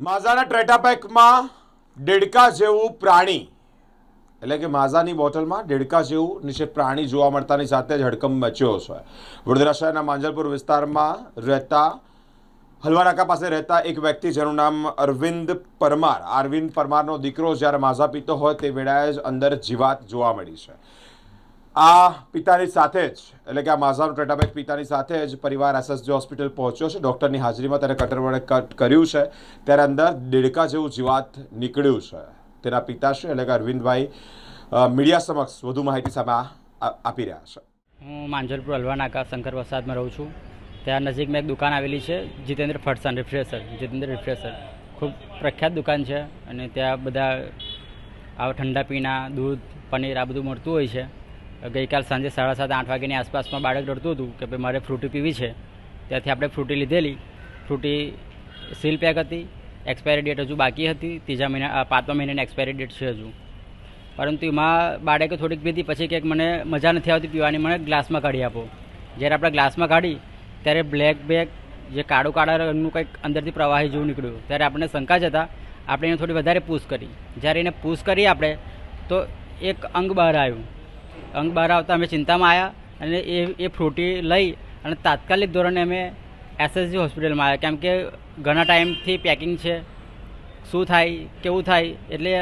માઝાના ટ્રેટાપેકમાં દેડકા જેવું પ્રાણી એટલે કે માઝાની બોટલમાં દેડકા જેવું નીચે પ્રાણી જોવા મળતાની સાથે જ હડકંપ મચ્યો છે. વડોદરા શહેરના માંજલપુર વિસ્તારમાં રહેતા હલવાનાકા પાસે રહેતા એક વ્યક્તિ જેનું નામ અરવિંદ પરમારનો દીકરો જ્યારે માઝા પીતો હોય તે વેળાએ જ અંદર જીવાત જોવા મળી છે. આ પિતાની સાથે જ એટલે કે આ માઝાનું ટ્રેટાપેક પિતાની સાથે જ પરિવાર એસએસજી હોસ્પિટલ પહોંચ્યો છે. ડૉક્ટરની હાજરીમાં તેને કટર વડે કટ કર્યું છે ત્યારે અંદર દેડકા જેવું જીવાત નીકળ્યું છે. તેના પિતાશ્રી એટલે કે અરવિંદભાઈ મીડિયા સમક્ષ વધુ માહિતી સામે આપી રહ્યા છે. હું માંજલપુર હલવાનાકા શંકર વસાદમાં રહું છું. ત્યાં નજીકમાં એક દુકાન આવેલી છે જીતેન્દ્ર ફરસાણ રિફ્રેશર. ખૂબ પ્રખ્યાત દુકાન છે અને ત્યાં બધા આવા ઠંડા પીણા, દૂધ, પનીર આ બધું મળતું હોય છે. ગઈકાલ સાંજે 7:30-8 વાગ્યાની આસપાસમાં બાળક રડતું હતું કે ભાઈ મારે ફ્રૂટી પીવી છે. ત્યાંથી આપણે ફ્રૂટી લીધેલી. ફ્રૂટી સીલ પેક હતી, એક્સપાયરી ડેટ હજુ બાકી હતી. 5મા મહિનાની એક્સપાયરી ડેટ છે હજુ. પરંતુ એમાં બાળકે થોડીક પીધી પછી કંઈક મને મજા નથી આવતી પીવાની, મને ગ્લાસમાં કાઢી આપો. જ્યારે આપણે ગ્લાસમાં કાઢી ત્યારે બ્લેક જે કાળા રંગનું કંઈક અંદરથી પ્રવાહી જેવું નીકળ્યું. ત્યારે આપણને શંકા જતા આપણે એને થોડી વધારે પૂછ કરી. જ્યારે એને પૂછ કરી આપણે તો એક અંગ બહાર આવ્યું. અંગ બહાર આવતા અમે ચિંતામાં આવ્યા અને એ ફ્રૂટી લઈ અને તાત્કાલિક ધોરણે અમે એસએસજી હોસ્પિટલમાં આવ્યા. કેમ કે ઘણા ટાઈમથી પેકિંગ છે, શું થાય કેવું થાય એટલે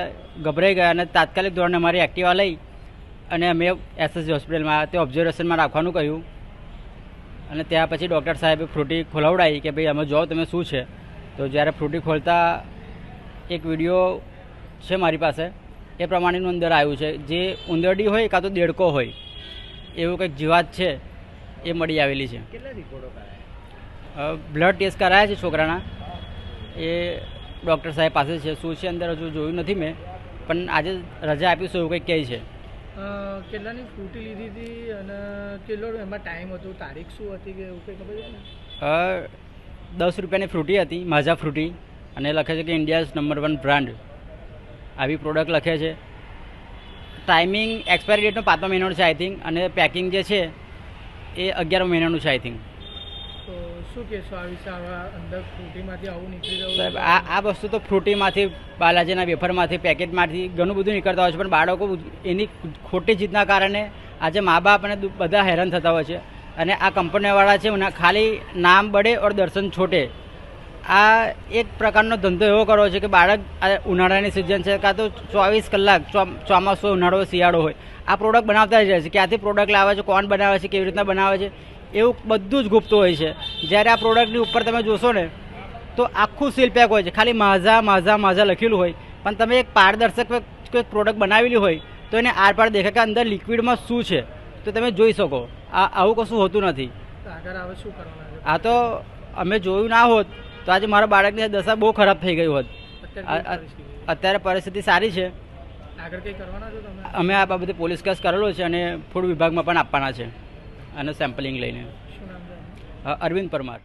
ગભરાઈ ગયા અને તાત્કાલિક ધોરણે અમારી એક્ટિવા લઈ અને અમે એસએસજી હોસ્પિટલમાં આવ્યા. તે ઓબ્ઝર્વેશનમાં રાખવાનું કહ્યું અને ત્યાં પછી ડૉક્ટર સાહેબે ફ્રૂટી ખોલાવડાવી કે ભાઈ અમે જો તમે શું છે. તો જ્યારે ફ્રૂટી ખોલતા એક વિડીયો છે મારી પાસે, એ પ્રમાણેનું અંદર આવ્યું છે. જે ઉંદરડી હોય કાં તો દેડકો હોય એવું કંઈક જીવાત છે એ મળી આવેલી છે. કેટલા રિપોર્ટો કરાયા? બ્લડ ટેસ્ટ કરાયા છે છોકરાના, એ ડૉક્ટર સાહેબ પાસે છે. શું છે અંદર હજુ જોયું નથી મેં, પણ આજે રજા આપીશું એવું કંઈક કહે છે. કેટલાની ફ્રૂટી લીધી હતી અને કેટલો એમાં ટાઈમ હતો, તારીખ શું હતી કે એવું કંઈ ખબર છે ને? 10 રૂપિયાની ફ્રૂટી હતી, માઝા ફ્રૂટી, અને લખે છે કે ઇન્ડિયાઝ નંબર 1 બ્રાન્ડ આવી પ્રોડક્ટ લખે છે. ટાઈમિંગ એક્સપાયરી ડેટનો 5મા મહિનાનું છે આઈ થિંક, અને પેકિંગ જે છે એ 11મા મહિનાનું છે આઈ થિંક. તો શું કહેશો આ વિશે? આવા અંદર ફ્રૂટીમાંથી આવું નીકળી રહ્યું? સાહેબ આ વસ્તુ તો ફ્રૂટીમાંથી, બાલાજીના વેફરમાંથી, પેકેટમાંથી ઘણું બધું નીકળતા હોય છે, પણ બાળકો એની ખોટી જીદના કારણે આજે મા બાપ અને બધા હેરાન થતા હોય છે. અને આ કંપનીવાળા છે ખાલી નામ બળે ઓર દર્શન છોટે. આ એક પ્રકારનો ધંધો એવો કરવો છે કે બાળક ઉનાળાની સિઝન છે કાં તો 24 કલાક ચોમાસું, ઉનાળો, શિયાળો હોય આ પ્રોડક્ટ બનાવતા જ રહે છે. ક્યાંથી પ્રોડક્ટ લાવે છે, કોણ બનાવે છે, કેવી રીતના બનાવે છે, એવું બધું જ ગુપ્ત હોય છે. જ્યારે આ પ્રોડક્ટની ઉપર તમે જોશો ને તો આખું સીલ પેક હોય છે, ખાલી માઝા લખેલું હોય, પણ તમે એક પારદર્શક કોઈ પ્રોડક્ટ બનાવેલી હોય તો એને આરપાર દેખાય કે અંદર લિક્વિડમાં શું છે તો તમે જોઈ શકો. આવું કશું હોતું નથી. આગળ આવે શું કરવાનું? આ તો અમે જોયું ના હોત તો આજે મારા બાળકની દશા બહુ ખરાબ થઈ ગઈ હોત. અત્યારે પરિસ્થિતિ સારી છે. આગળ કંઈ કરવાના છો તમે? અમે આ બાબતે પોલીસ કેસ કરેલો છે અને ફૂડ વિભાગમાં પણ આપવાના છે અને સેમ્પલિંગ લઈને. શું નામ છે? અરવિંદ પરમાર.